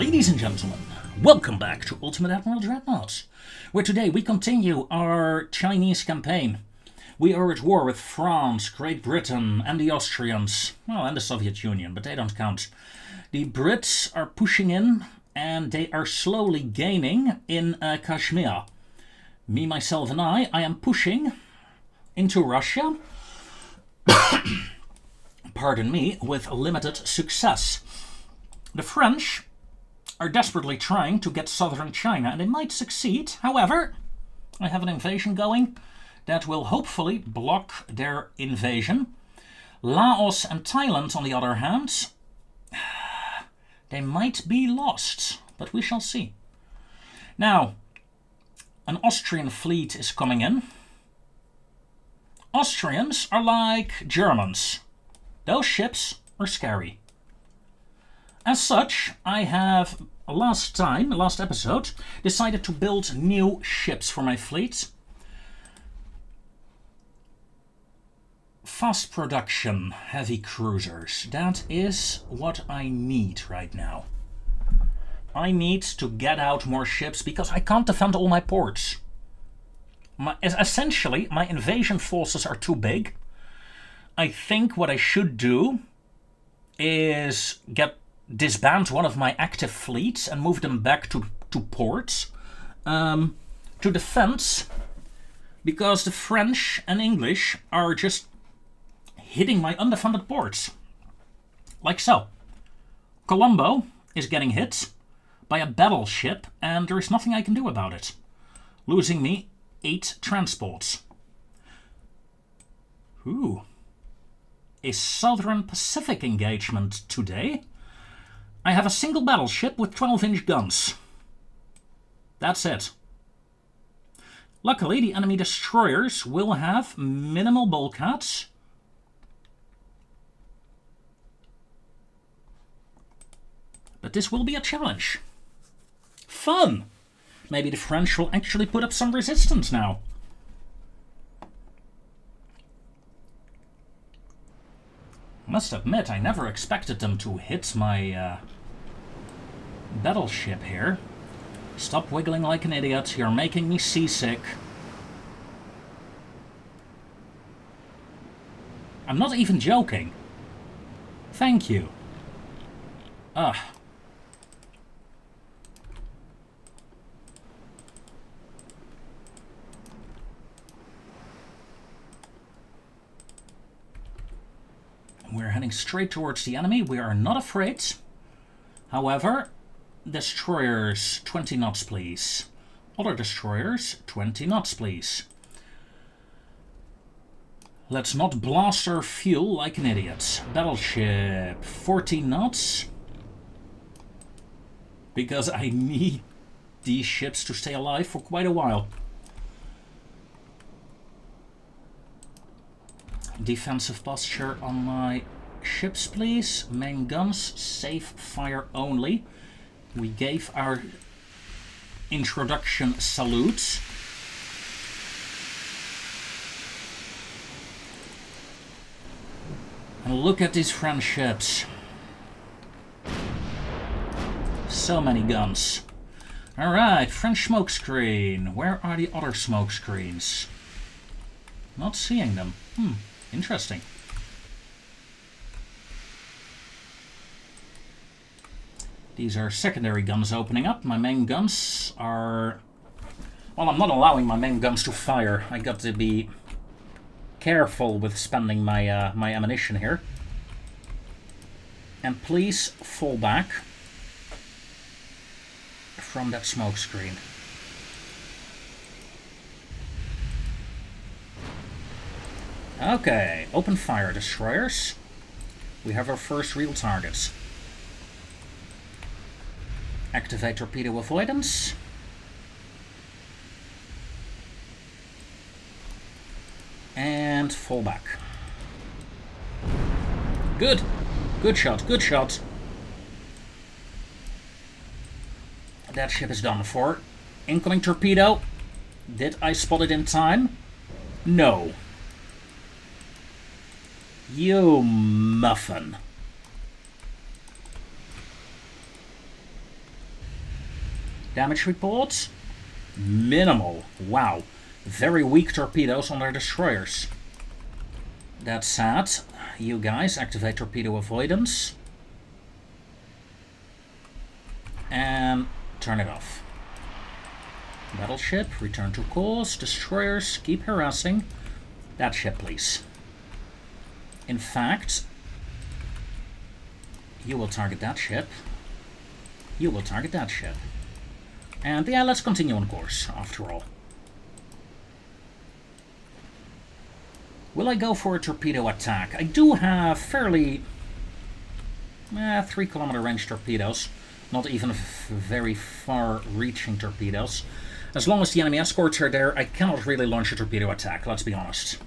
Ladies and gentlemen, welcome back to Ultimate Admiral Dreadnoughts, where today we continue our Chinese campaign. We are at war with France, Great Britain, and the Austrians, well, and the Soviet Union, but they don't count. The Brits are pushing in, and they are slowly gaining in Kashmir. Me, myself, and I am pushing into Russia, pardon me, with limited success. The French are desperately trying to get southern China, and they might succeed. However, I have an invasion going that will hopefully block their invasion. Laos and Thailand, on the other hand, they might be lost, but we shall see. Now, an Austrian fleet is coming in. Austrians are like Germans. Those ships are scary. As such, I have last episode, decided to build new ships for my fleet. Fast production heavy cruisers. That is what I need right now. I need to get out more ships because I can't defend all my ports. Essentially, my invasion forces are too big. I think what I should do is disband one of my active fleets and move them back to ports to defend, because the French and English are just hitting my undefended ports. Like so. Colombo is getting hit by a battleship, and there is nothing I can do about it, losing me 8 transports. Ooh. A Southern Pacific engagement today. I have a single battleship with 12-inch guns. That's it. Luckily, the enemy destroyers will have minimal bulkheads. But this will be a challenge. Fun! Maybe the French will actually put up some resistance now. Must admit, I never expected them to hit my battleship here. Stop wiggling like an idiot, you're making me seasick. I'm not even joking. Thank you. Ugh. We're heading straight towards the enemy. We are not afraid. However, destroyers, 20 knots, please. Other destroyers, 20 knots, please. Let's not blast our fuel like an idiot. Battleship, 14 knots. Because I need these ships to stay alive for quite a while. Defensive posture on my ships, please. Main guns, safe fire only. We gave our introduction salute. And look at these French ships. So many guns. Alright, French smokescreen. Where are the other smokescreens? Not seeing them. Interesting. These are secondary guns opening up. My main guns are... Well, I'm not allowing my main guns to fire. I got to be careful with spending my my ammunition here. And please fall back from that smoke screen. Okay, open fire, destroyers. We have our first real targets. Activate torpedo avoidance. And fall back. Good. Good shot, good shot. That ship is done for. Incoming torpedo. Did I spot it in time? No. You muffin. Damage reports? Minimal. Wow. Very weak torpedoes on their destroyers. That's sad. You guys activate torpedo avoidance. And turn it off. Battleship, return to course. Destroyers, keep harassing. That ship, please. In fact, you will target that ship. You will target that ship. And yeah, let's continue on course, after all. Will I go for a torpedo attack? I do have fairly 3-kilometer range torpedoes. Not even very far-reaching torpedoes. As long as the enemy escorts are there, I cannot really launch a torpedo attack, let's be honest.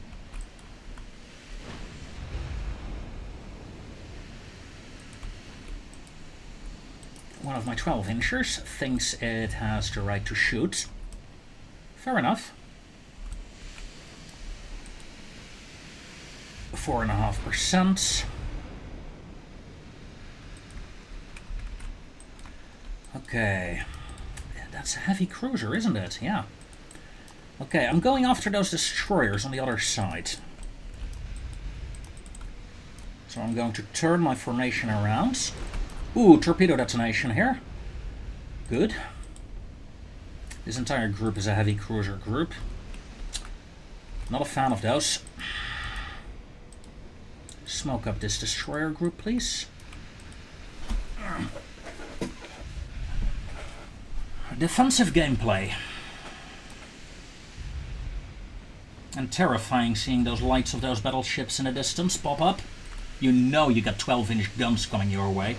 One of my 12-inchers thinks it has the right to shoot. Fair enough. 4.5%. Okay. That's a heavy cruiser, isn't it? Yeah. Okay, I'm going after those destroyers on the other side. So I'm going to turn my formation around. Ooh, torpedo detonation here. Good. This entire group is a heavy cruiser group. Not a fan of those. Smoke up this destroyer group, please. Defensive gameplay. And terrifying seeing those lights of those battleships in the distance pop up. You know you got 12-inch guns coming your way.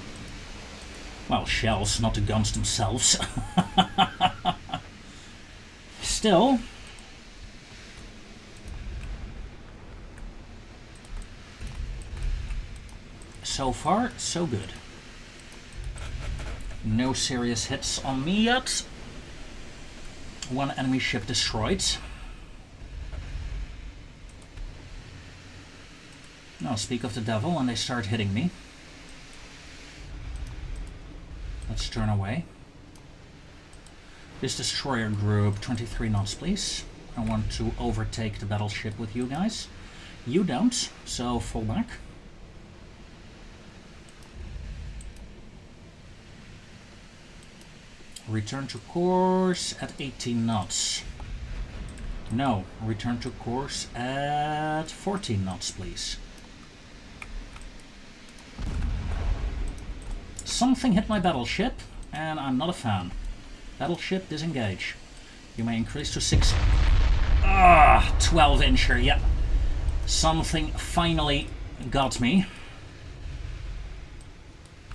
Well, shells, not the guns themselves. Still. So far, so good. No serious hits on me yet. One enemy ship destroyed. Now speak of the devil and they start hitting me. Let's turn away. This destroyer group, 23 knots please. I want to overtake the battleship with you guys. You don't, so fall back. Return to course at 18 knots. No, return to course at 14 knots, please. Something hit my battleship, and I'm not a fan. Battleship, disengage. You may increase to 6... 12-incher, yeah. Something finally got me.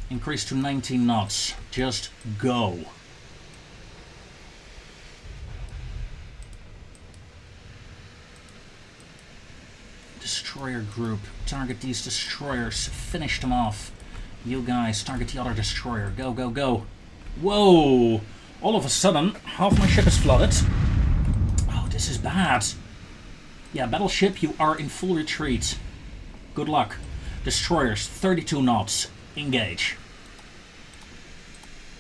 Increase to 19 knots. Just go. Destroyer group. Target these destroyers. Finish them off. You guys, target the other destroyer. Go, go, go. Whoa! All of a sudden, half my ship is flooded. Oh, this is bad. Yeah, battleship, you are in full retreat. Good luck. Destroyers, 32 knots. Engage.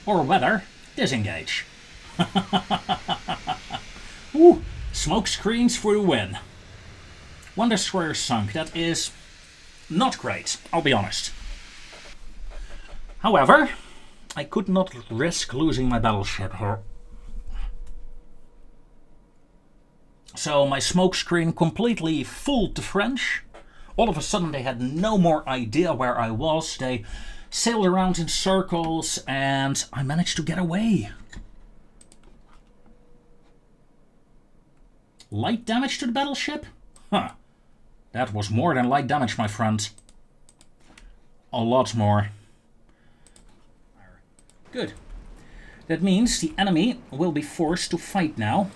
Or better, disengage. Ooh, smoke screens for the win. One destroyer sunk. That is not great, I'll be honest. However, I could not risk losing my battleship here. So my smoke screen completely fooled the French. All of a sudden they had no more idea where I was. They sailed around in circles and I managed to get away. Light damage to the battleship? Huh. That was more than light damage, my friend. A lot more. Good. That means the enemy will be forced to fight now.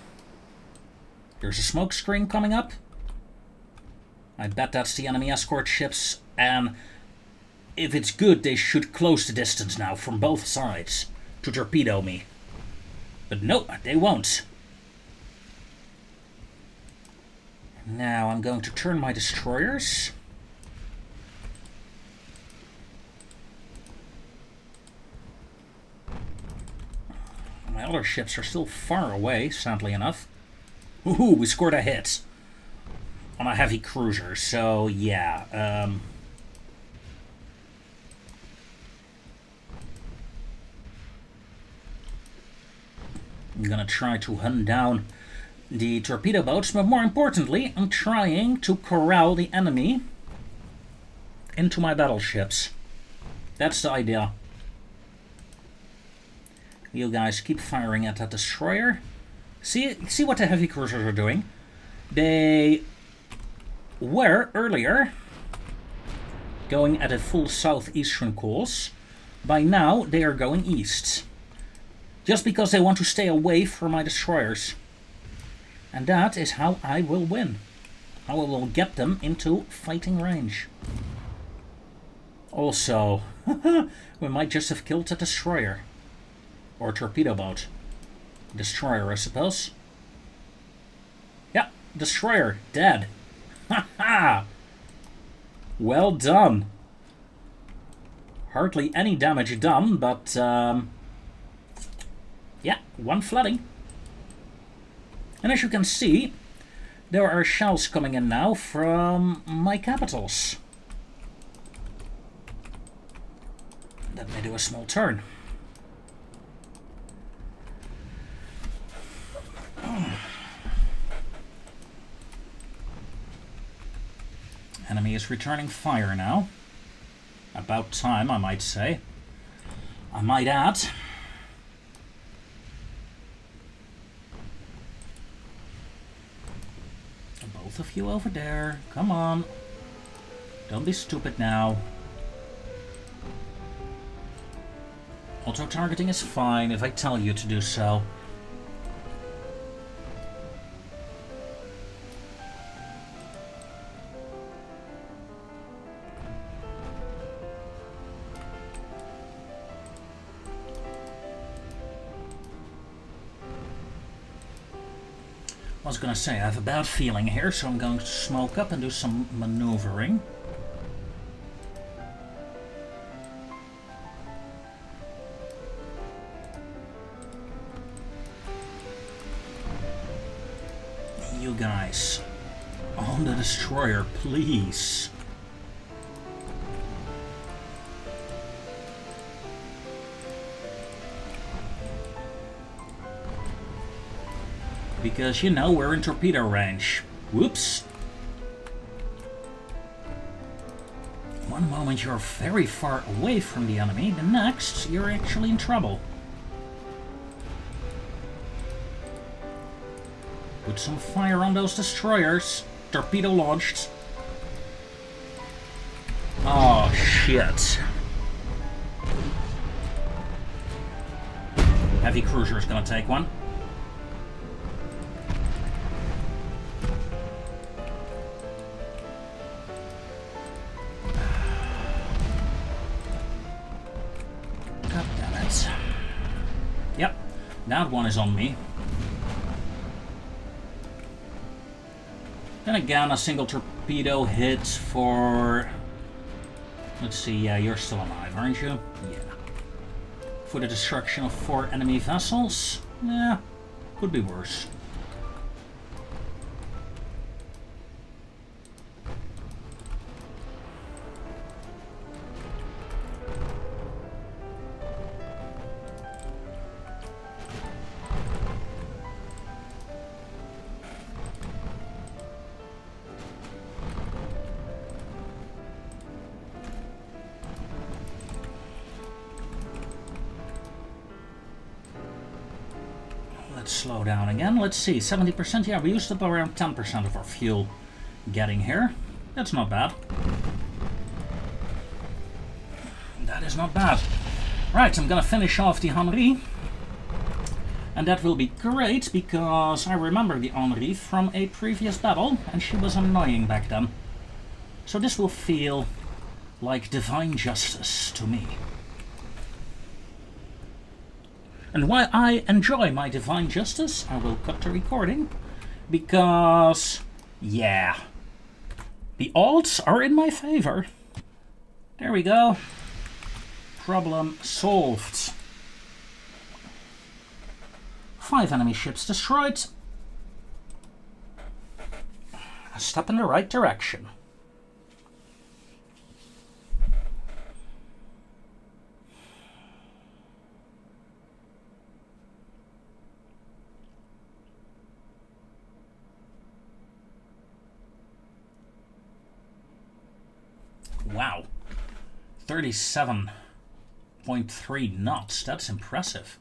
There's a smoke screen coming up. I bet that's the enemy escort ships, and if it's good, they should close the distance now from both sides to torpedo me. But no, they won't. Now I'm going to turn my destroyers. My My other ships are still far away, sadly enough. Ooh, we scored a hit on a heavy cruiser, so yeah. I'm gonna try to hunt down the torpedo boats, but more importantly, I'm trying to corral the enemy into my battleships. That's the idea. You guys keep firing at that destroyer. See what the heavy cruisers are doing? They were earlier going at a full southeastern course. By now, they are going east. Just because they want to stay away from my destroyers. And that is how I will win. How I will get them into fighting range. Also, we might just have killed a destroyer. Or a torpedo boat. Destroyer, I suppose. Yeah, destroyer, dead. Haha! Well done. Hardly any damage done, but yeah, one flooding. And as you can see, there are shells coming in now from my capitals. Let me do a small turn. Enemy is returning fire now. About time, I might say. I might add. Both of you over there. Come on. Don't be stupid now. Auto-targeting is fine if I tell you to do so. I was gonna say, I have a bad feeling here, so I'm going to smoke up and do some maneuvering. You guys, on the destroyer, please. Because, you know, we're in torpedo range. Whoops. One moment you're very far away from the enemy, the next you're actually in trouble. Put some fire on those destroyers. Torpedo launched. Oh, shit. Heavy cruiser is gonna take one. Yep, that one is on me. Then again, a single torpedo hit for... Let's see, yeah, you're still alive, aren't you? Yeah. For the destruction of 4 enemy vessels? Yeah, could be worse. Let's slow down again. Let's see, 70%? Yeah, we used up around 10% of our fuel getting here. That's not bad. That is not bad. Right, I'm gonna finish off the Henri. And that will be great, because I remember the Henri from a previous battle, and she was annoying back then. So this will feel like divine justice to me. And while I enjoy my divine justice, I will cut the recording, because, yeah, the odds are in my favor. There we go. Problem solved. 5 enemy ships destroyed. A step in the right direction. Wow. 37.3 knots. That's impressive.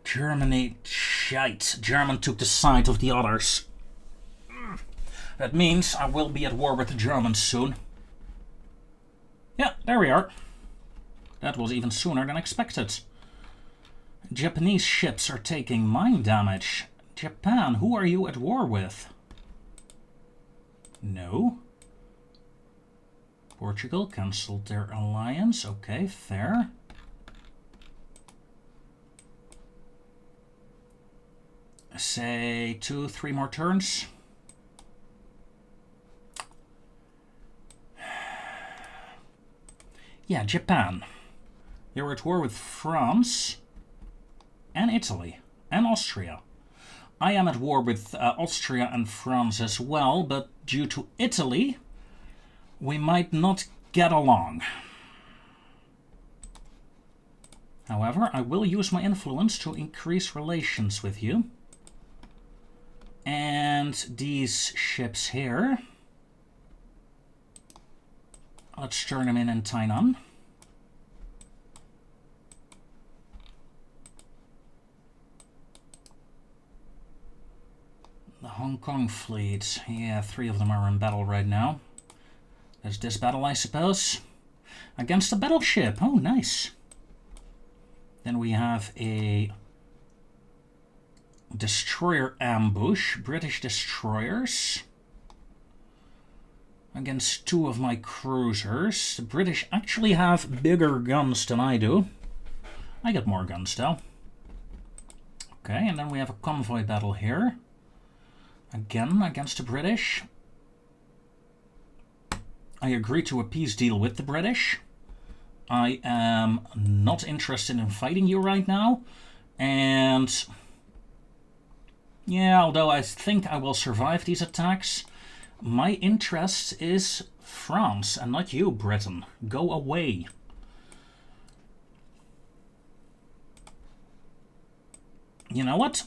Germany, shite. German took the side of the others. That means I will be at war with the Germans soon. Yeah, there we are. That was even sooner than expected. Japanese ships are taking mine damage. Japan, who are you at war with? No. Portugal cancelled their alliance. Okay, fair. Say 2-3 more turns. Yeah, Japan. You're at war with France and Italy and Austria. I am at war with Austria and France as well, but due to Italy, we might not get along. However, I will use my influence to increase relations with you. And these ships here, let's turn them in Tainan. The Hong Kong fleet, yeah, 3 of them are in battle right now. There's this battle, I suppose. Against a battleship, oh nice. Then we have a destroyer ambush, British destroyers. Against 2 of my cruisers. The British actually have bigger guns than I do. I get more guns though. Okay, and then we have a convoy battle here. Again, against the British. I agree to a peace deal with the British. I am not interested in fighting you right now. And yeah, although I think I will survive these attacks, my interest is France and not you, Britain. Go away. You know what?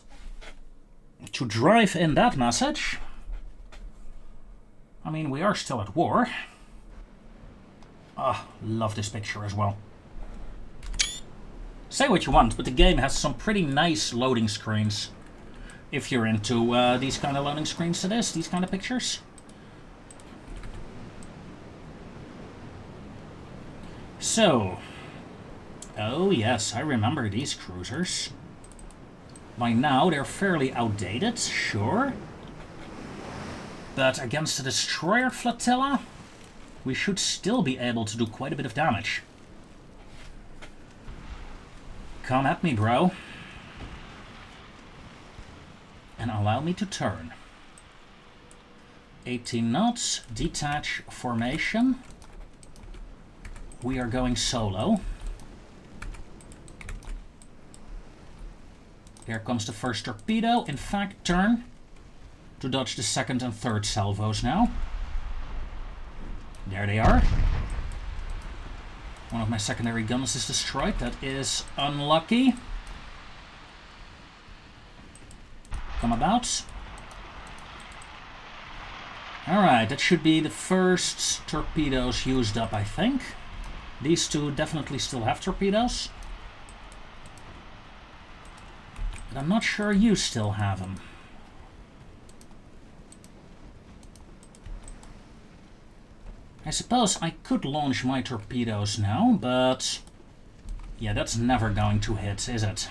To drive in that message, I mean, we are still at war. Ah, love this picture as well. Say what you want, but the game has some pretty nice loading screens. If you're into these kind of loading screens to this, these kind of pictures. So, oh yes, I remember these cruisers. By now, they're fairly outdated, sure. But against the destroyer flotilla, we should still be able to do quite a bit of damage. Come at me, bro. And allow me to turn. 18 knots, detach formation. We are going solo. Here comes the first torpedo. In fact, turn to dodge the second and third salvos now. There they are. One of my secondary guns is destroyed. That is unlucky. Come about. Alright, that should be the first torpedoes used up, I think. These 2 definitely still have torpedoes. But I'm not sure you still have them. I suppose I could launch my torpedoes now, but yeah, that's never going to hit, is it?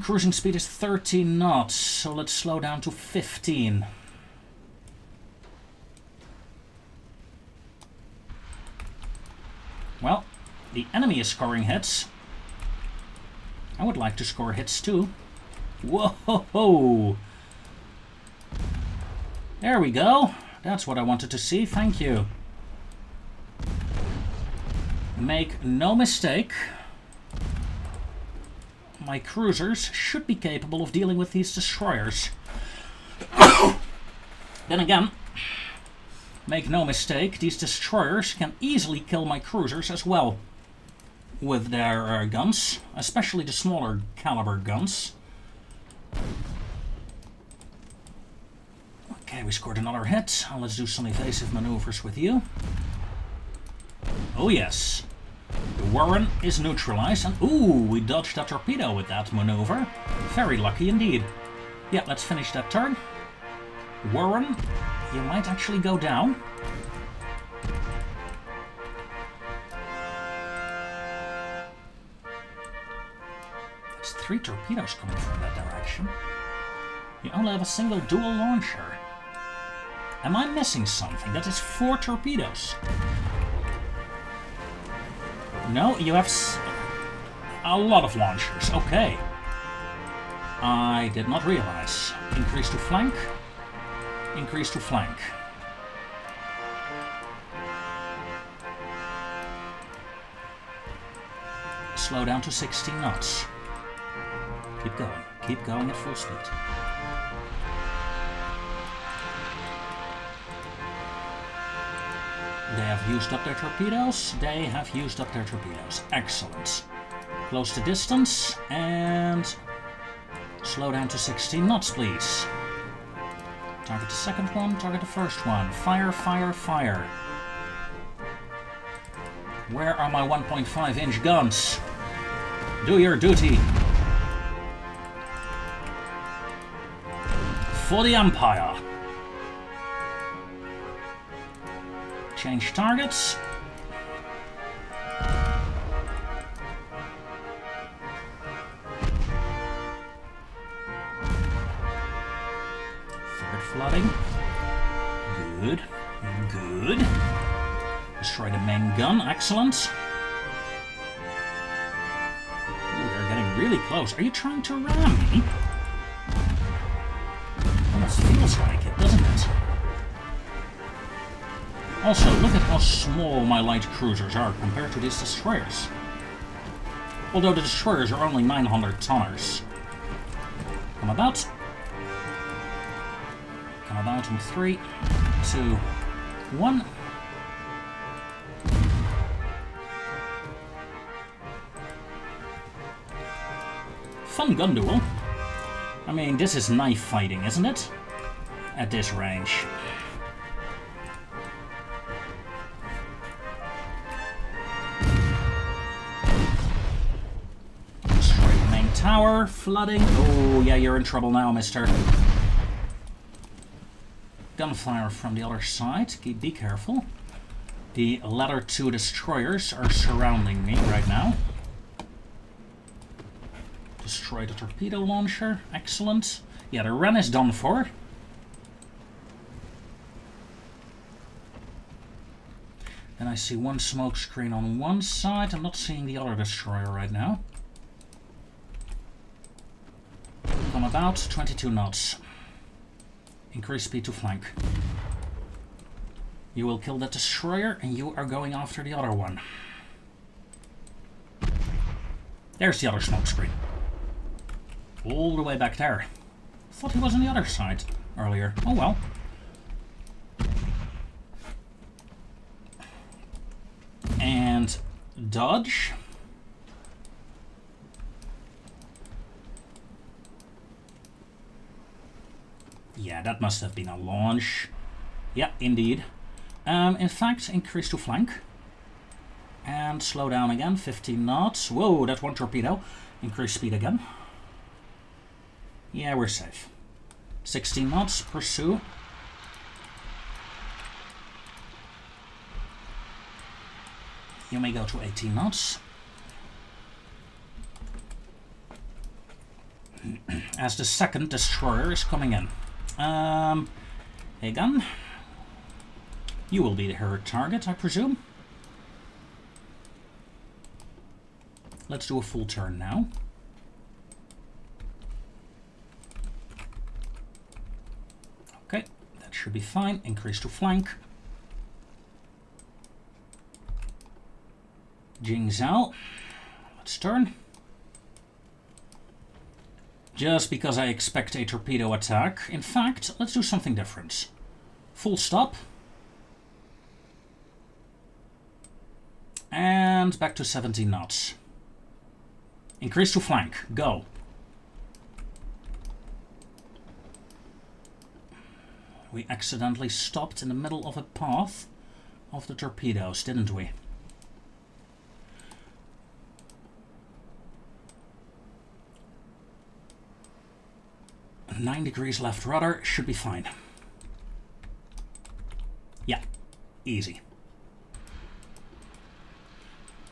Cruising speed is 13 knots, so let's slow down to 15. Well, the enemy is scoring hits. I would like to score hits too. Whoa! There we go. That's what I wanted to see. Thank you. Make no mistake. My cruisers should be capable of dealing with these destroyers. Then again, make no mistake, these destroyers can easily kill my cruisers as well with their guns, especially the smaller caliber guns. Okay, we scored another hit. Let's do some evasive maneuvers with you. Oh yes. The Warren is neutralized, and ooh, we dodged a torpedo with that maneuver. Very lucky indeed. Yeah, let's finish that turn. Warren, you might actually go down. There's 3 torpedoes coming from that direction. You only have a single dual launcher. Am I missing something? That is 4 torpedoes. No, you have a lot of launchers. Okay. I did not realize. Increase to flank. Increase to flank. Slow down to 16 knots. Keep going. Keep going at full speed. They have used up their torpedoes. They have used up their torpedoes. Excellent. Close the distance and slow down to 16 knots, please. Target the second one, target the first one. Fire, fire, fire. Where are my 1.5-inch guns? Do your duty. For the Empire. Change targets. Third flooding. Good. Good. Destroy the main gun. Excellent. Ooh, they're getting really close. Are you trying to ram me? Almost feels like it, doesn't it? Also, look at how small my light cruisers are compared to these destroyers. Although the destroyers are only 900 tonners. Come about. Come about in 3, 2, 1. Fun gun duel. I mean, this is knife fighting, isn't it? At this range. Tower, flooding. Oh, yeah, you're in trouble now, mister. Gunfire from the other side. Be careful. The latter 2 destroyers are surrounding me right now. Destroy the torpedo launcher. Excellent. Yeah, the run is done for. Then I see 1 smoke screen on one side. I'm not seeing the other destroyer right now. Come about, 22 knots. Increase speed to flank. You will kill that destroyer and you are going after the other one. There's the other smoke screen. All the way back there. Thought he was on the other side earlier. Oh well. And dodge. Yeah, that must have been a launch. Yeah, indeed. In fact, increase to flank. And slow down again, 15 knots. Whoa, that's 1 torpedo. Increase speed again. Yeah, we're safe. 16 knots, pursue. You may go to 18 knots. As the second destroyer is coming in. Hey gun. You will be her target, I presume. Let's do a full turn now. Okay, that should be fine. Increase to flank. Jing Zhao. Let's turn. Just because I expect a torpedo attack. In fact, let's do something different. Full stop. And back to 17 knots. Increase to flank. Go. We accidentally stopped in the middle of a path of the torpedoes, didn't we? Nine degrees left rudder, should be fine. Yeah, easy.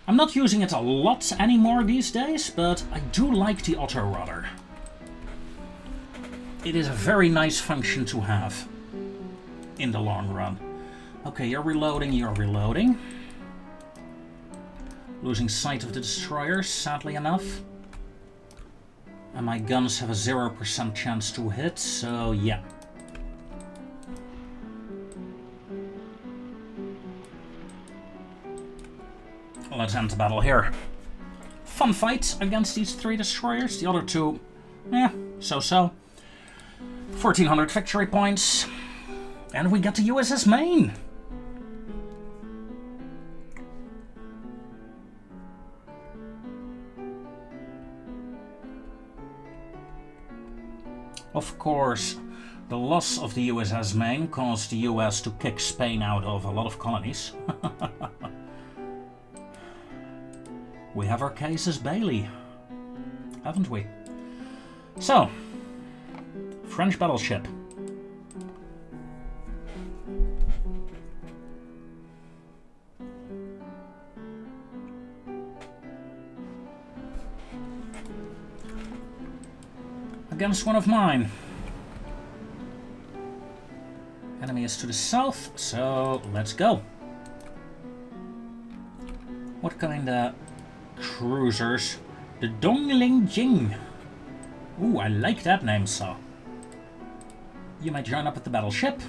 I'm not using it a lot anymore these days, but I do like the auto rudder. It is a very nice function to have in the long run. Okay, you're reloading, you're reloading. Losing sight of the destroyers, sadly enough. And my guns have a 0% chance to hit, so yeah. Let's end the battle here. Fun fight against these 3 destroyers. The other 2, so-so. 1400 victory points. And we get the USS Maine. Of course, the loss of the USS Maine caused the US to kick Spain out of a lot of colonies. We have our casus belli, haven't we? So, French battleship. Against one of mine. Enemy is to the south, so let's go. What kind of cruisers? The Dongling Jing. Ooh, I like that name, so. You might join up at the battleship.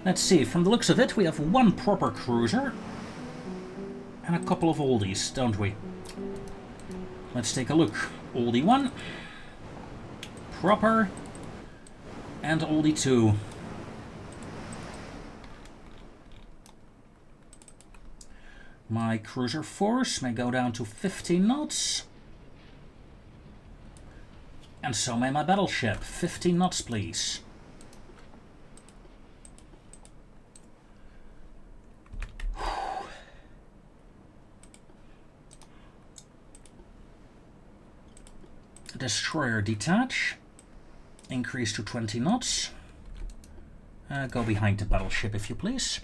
Let's see, from the looks of it, we have 1 proper cruiser. And a couple of oldies, don't we? Let's take a look. Oldie 1. Proper. And oldie 2. My cruiser force may go down to 15 knots. And so may my battleship. 15 knots, please. Destroyer detach. Increase to 20 knots. Go behind the battleship, if you please.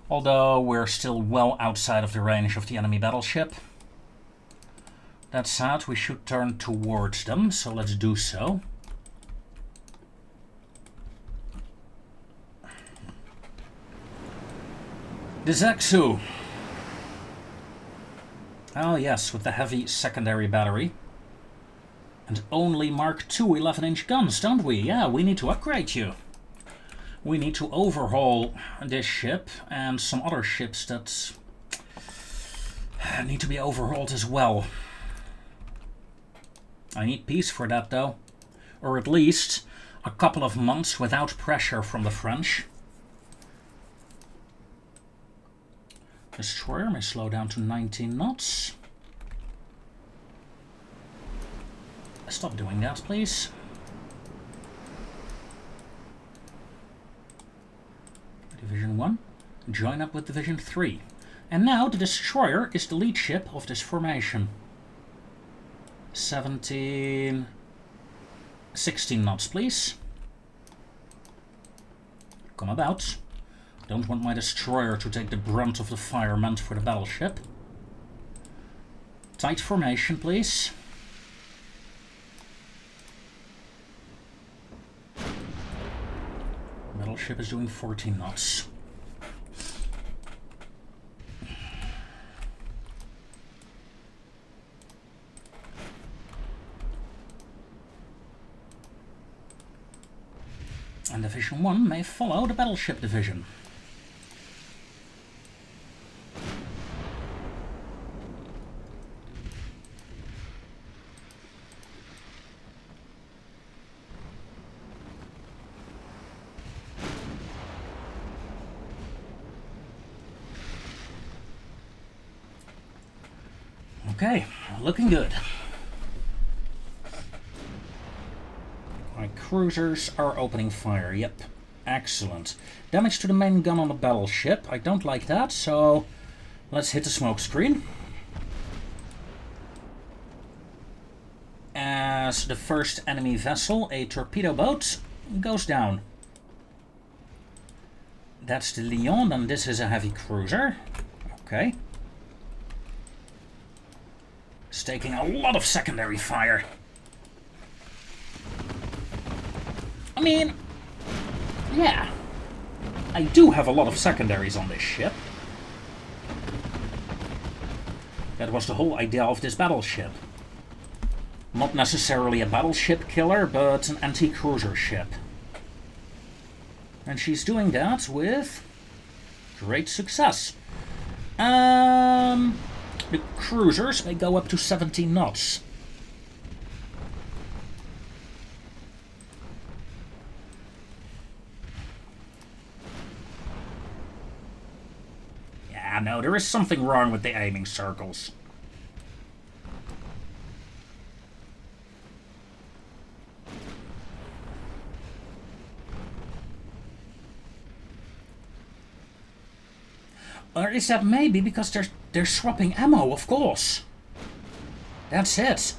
Although we're still well outside of the range of the enemy battleship. That said, we should turn towards them, so let's do so. The Zexu. Oh yes, with the heavy secondary battery. And only Mark II 11-inch guns, don't we? Yeah, we need to upgrade you. We need to overhaul this ship and some other ships that need to be overhauled as well. I need peace for that, though. Or at least a couple of months without pressure from the French. Destroyer may slow down to 19 knots. Stop doing that, please. Division 1, join up with Division 3. And now the destroyer is the lead ship of this formation. 16 knots, please. Come about. Don't want my destroyer to take the brunt of the fire meant for the battleship. Tight formation, please. Battleship is doing 14 knots. And Division 1 may follow the Battleship Division. Okay, looking good. My cruisers are opening fire, yep. Excellent. Damage to the main gun on the battleship. I don't like that, so let's hit the smoke screen. As the first enemy vessel, a torpedo boat, goes down. That's the Leon, and this is a heavy cruiser. Okay. It's taking a lot of secondary fire. I mean, yeah, I do have a lot of secondaries on this ship. That was the whole idea of this battleship. Not necessarily a battleship killer, but an anti-cruiser ship. And she's doing that with great success. The cruisers may go up to 17 knots. Yeah, no, there is something wrong with the aiming circles. Or is that maybe because they're swapping ammo, of course. That's it.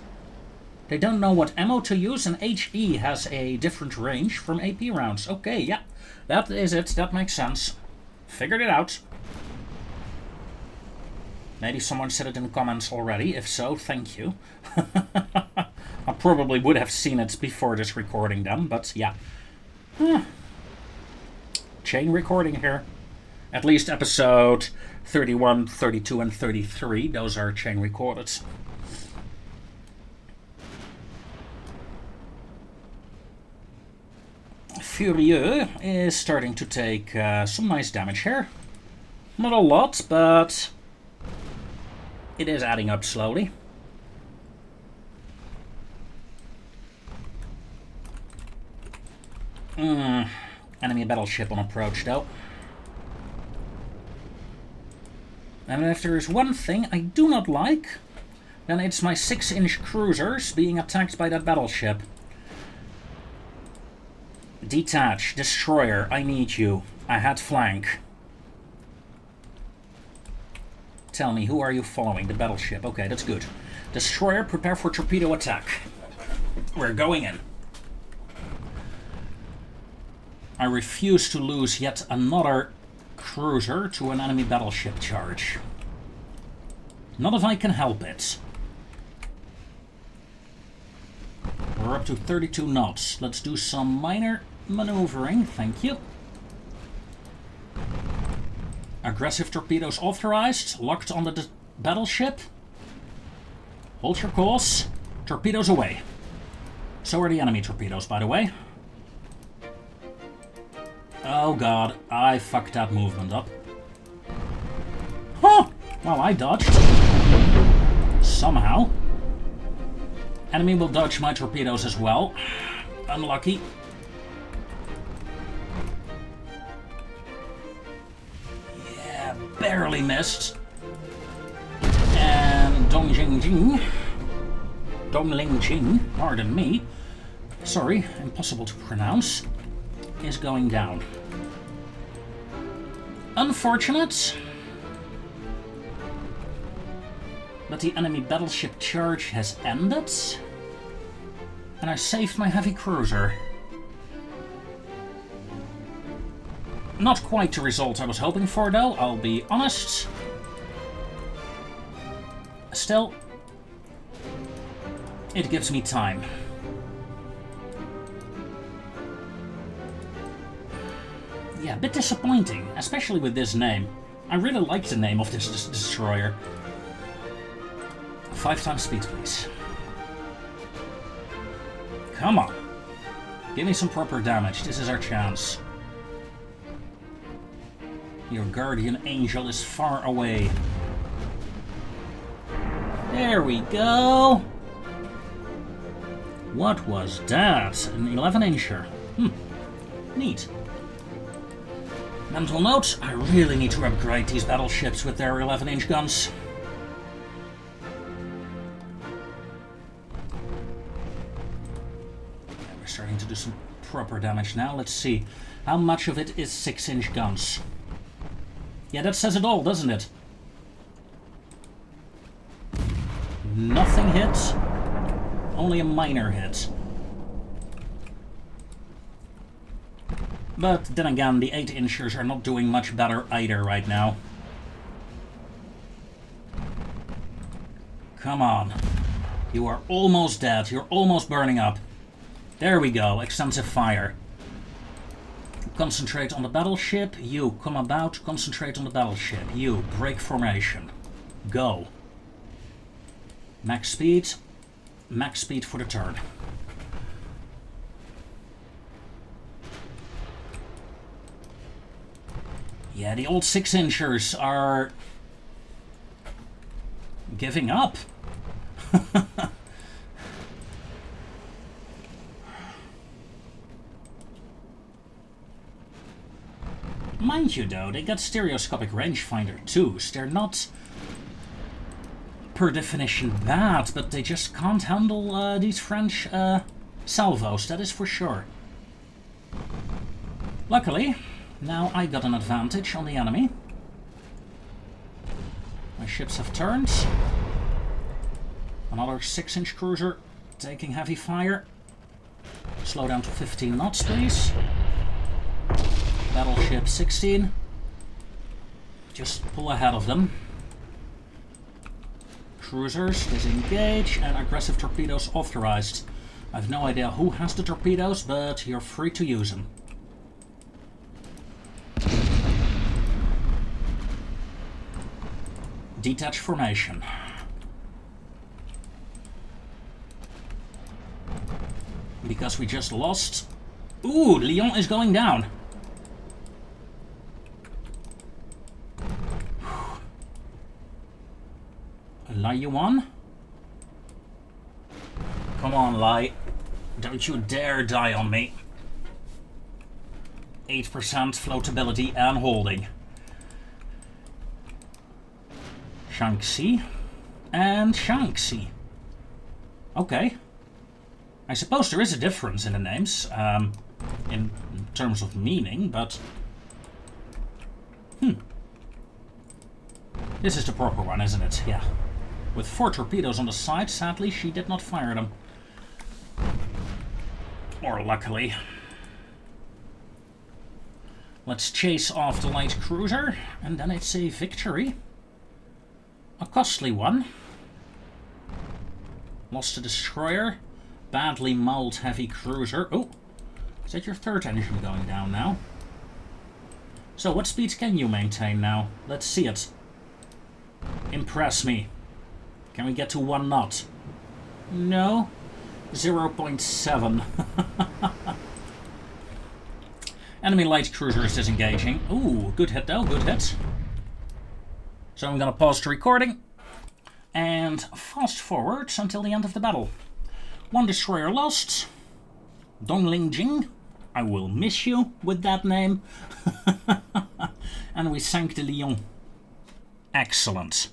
They don't know what ammo to use, and HE has a different range from AP rounds. Okay, yeah, that is it. That makes sense. Figured it out. Maybe someone said it in the comments already. If so, thank you. I probably would have seen it before this recording then, but yeah. Chain recording here. At least episode 31, 32, and 33. Those are chain recorded. Furieux is starting to take some nice damage here. Not a lot, but it is adding up slowly. Enemy battleship on approach, though. And if there is one thing I do not like, then it's my 6-inch cruisers being attacked by that battleship. Detach, destroyer, I need you. I had flank. Tell me, who are you following? The battleship. Okay, that's good. Destroyer, prepare for torpedo attack. We're going in. I refuse to lose yet another cruiser to an enemy battleship charge. Not if I can help it. We're up to 32 knots. Let's do some minor maneuvering, thank you. Aggressive torpedoes authorized, locked on the battleship. Hold your course. Torpedoes away. So are the enemy torpedoes, by the way. Oh god, I fucked that movement up. Huh! Well, I dodged. Somehow. Enemy will dodge my torpedoes as well. Unlucky. Yeah, barely missed. And Dongling Jing, pardon me. Sorry, impossible to pronounce. Is going down. Unfortunate. But the enemy battleship charge has ended. And I saved my heavy cruiser. Not quite the result I was hoping for, though, I'll be honest. Still, it gives me time. Yeah, a bit disappointing, especially with this name. I really like the name of this destroyer. 5 times speed, please. Come on. Give me some proper damage. This is our chance. Your guardian angel is far away. There we go. What was that? An 11-incher. Neat. Mental note, I really need to upgrade these battleships with their 11-inch guns. We're starting to do some proper damage now. Let's see. How much of it is 6-inch guns? Yeah, that says it all, doesn't it? Nothing hits. Only a minor hit. But then again, the 8-inchers are not doing much better either right now. Come on. You are almost dead. You're almost burning up. There we go. Extensive fire. Concentrate on the battleship. You, come about. Concentrate on the battleship. You, break formation. Go. Max speed. Max speed for the turn. Yeah, the old 6-inchers are giving up. Mind you though, they got stereoscopic rangefinder too, so they're not per definition bad, but they just can't handle these French salvos, that is for sure. Luckily, now I got an advantage on the enemy. My ships have turned. Another 6-inch cruiser taking heavy fire. Slow down to 15 knots, please. Battleship 16. Just pull ahead of them. Cruisers, disengage, and aggressive torpedoes authorized. I have no idea who has the torpedoes, but you're free to use them. Detach formation. Because we just lost. Ooh, Lyon is going down. Lai Yuan? Come on, Lai. Don't you dare die on me. 8% floatability and holding. Shaanxi and Shaanxi. Okay. I suppose there is a difference in the names, in terms of meaning, but... This is the proper one, isn't it? Yeah. With 4 torpedoes on the side, sadly, she did not fire them. Or luckily. Let's chase off the light cruiser, and then it's a victory. A costly one. Lost a destroyer. Badly mauled heavy cruiser. Oh, is that your 3rd engine going down now? So what speeds can you maintain now? Let's see it. Impress me. Can we get to 1 knot? No. 0.7. Enemy light cruiser is disengaging. Ooh, good hit though, good hit. So I'm going to pause the recording and fast forward until the end of the battle. 1 destroyer lost. Dongling Jing, I will miss you with that name. And we sank the Lyon. Excellent.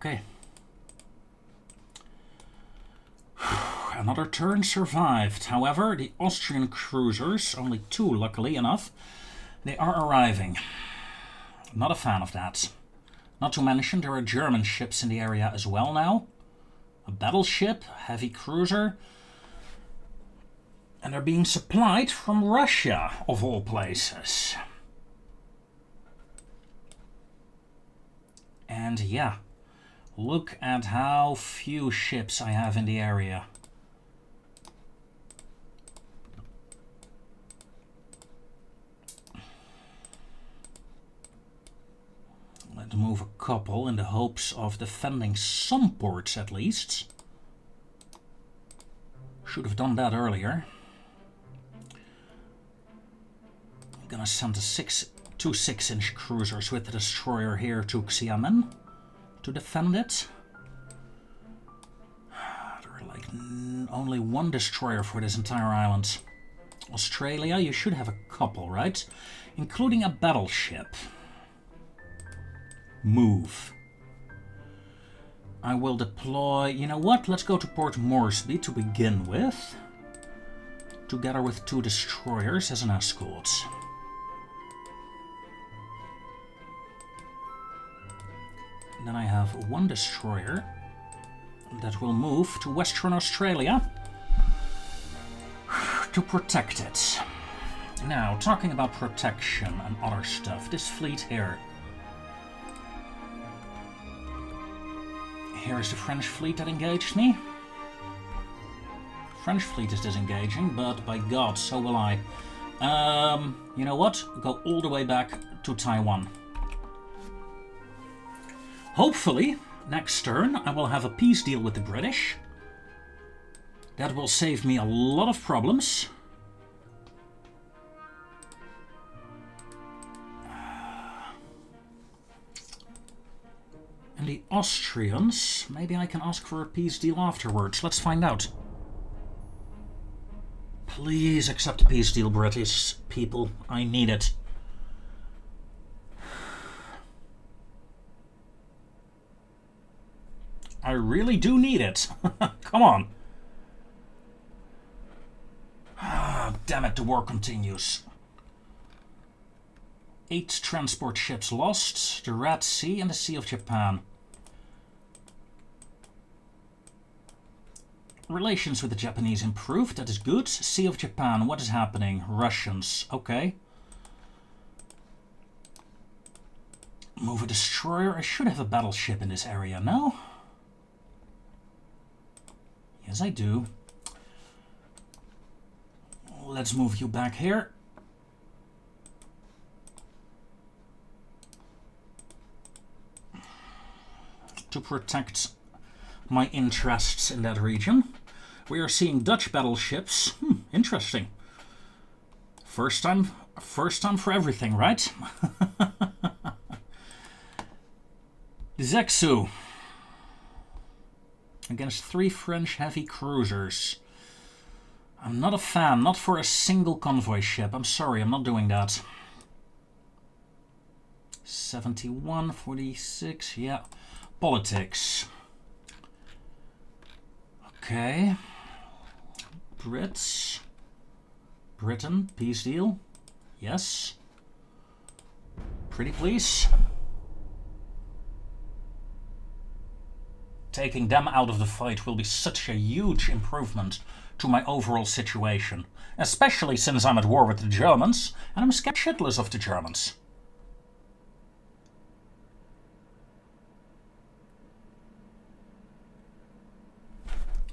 Okay. Another turn survived. However, the Austrian cruisers, only 2 luckily enough, they are arriving. Not a fan of that. Not to mention there are German ships in the area as well now. A battleship, heavy cruiser. And they're being supplied from Russia, of all places. And yeah, look at how few ships I have in the area. Let's move a couple in the hopes of defending some ports at least. Should have done that earlier. I'm gonna send two 6-inch cruisers with the destroyer here to Xiamen to defend it. There are like only 1 destroyer for this entire island. Australia, you should have a couple, right? Including a battleship. Move. I will deploy... You know what? Let's go to Port Moresby to begin with. Together with 2 destroyers as an escort. Then I have 1 destroyer that will move to Western Australia to protect it. Now, talking about protection and other stuff, this fleet here. Here is the French fleet that engaged me. French fleet is disengaging, but by God, so will I. You know what? Go all the way back to Taiwan. Hopefully, next turn I will have a peace deal with the British. That will save me a lot of problems. And the Austrians, maybe I can ask for a peace deal afterwards. Let's find out. Please accept a peace deal, British people. I need it. I really do need it. Come on. Ah, damn it, the war continues. 8 transport ships lost, the Red Sea and the Sea of Japan. Relations with the Japanese improved, that is good. Sea of Japan, what is happening? Russians, okay. Move a destroyer, I should have a battleship in this area, no? Yes, I do. Let's move you back here. To protect my interests in that region. We are seeing Dutch battleships. Interesting. First time for everything, right? The Zexu. Against 3 French heavy cruisers. I'm not a fan, not for a single convoy ship. I'm sorry, I'm not doing that. 71, 46, yeah. Politics. Okay. Brits. Britain, peace deal. Yes. Pretty please. Taking them out of the fight will be such a huge improvement to my overall situation. Especially since I'm at war with the Germans, and I'm scared shitless of the Germans.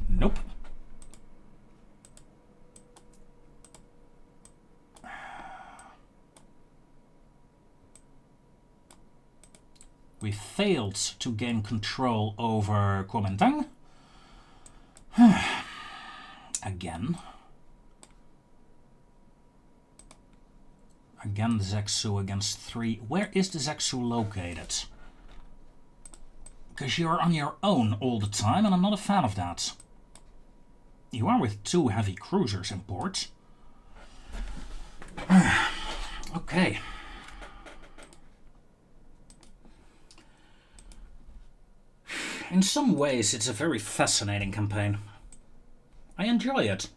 Nope. We failed to gain control over Kuomintang. Again. Again the Zexu against 3. Where is the Zexu located? Because you're on your own all the time, and I'm not a fan of that. You are with 2 heavy cruisers in port. Okay. In some ways, it's a very fascinating campaign. I enjoy it.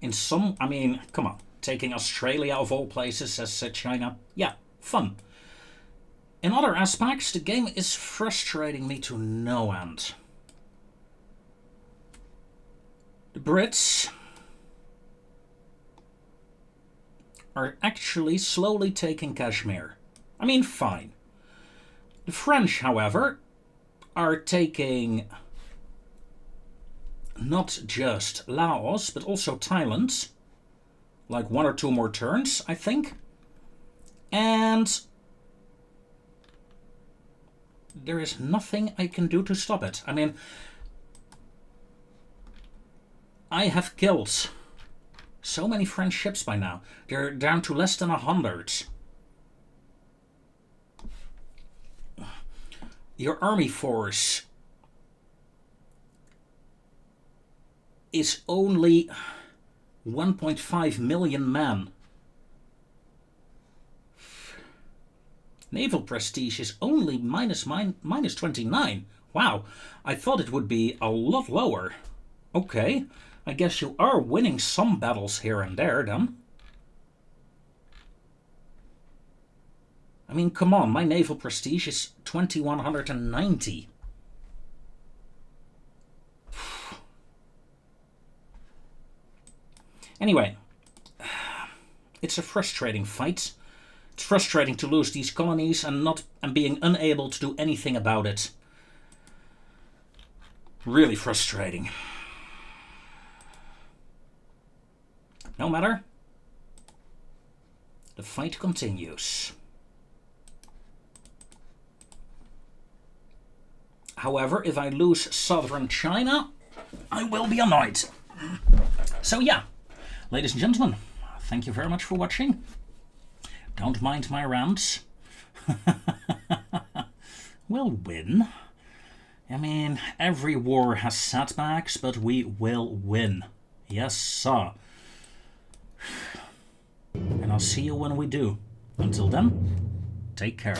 I mean, come on, taking Australia of all places as China, yeah, fun. In other aspects, the game is frustrating me to no end. The Brits are actually slowly taking Kashmir. I mean, fine. The French, however, are taking not just Laos, but also Thailand. Like 1 or 2 more turns, I think. And there is nothing I can do to stop it. I mean, I have killed so many French ships by now. They're down to less than 100. Your army force is only 1.5 million men. Naval prestige is only minus 29. Wow, I thought it would be a lot lower. Okay, I guess you are winning some battles here and there then. I mean, come on, my naval prestige is 2190. Anyway, it's a frustrating fight. It's frustrating to lose these colonies and being unable to do anything about it. Really frustrating. No matter. The fight continues. However, if I lose southern China, I will be annoyed. So yeah, ladies and gentlemen, thank you very much for watching. Don't mind my rants. We'll win. I mean, every war has setbacks, but we will win. Yes, sir. And I'll see you when we do. Until then, take care.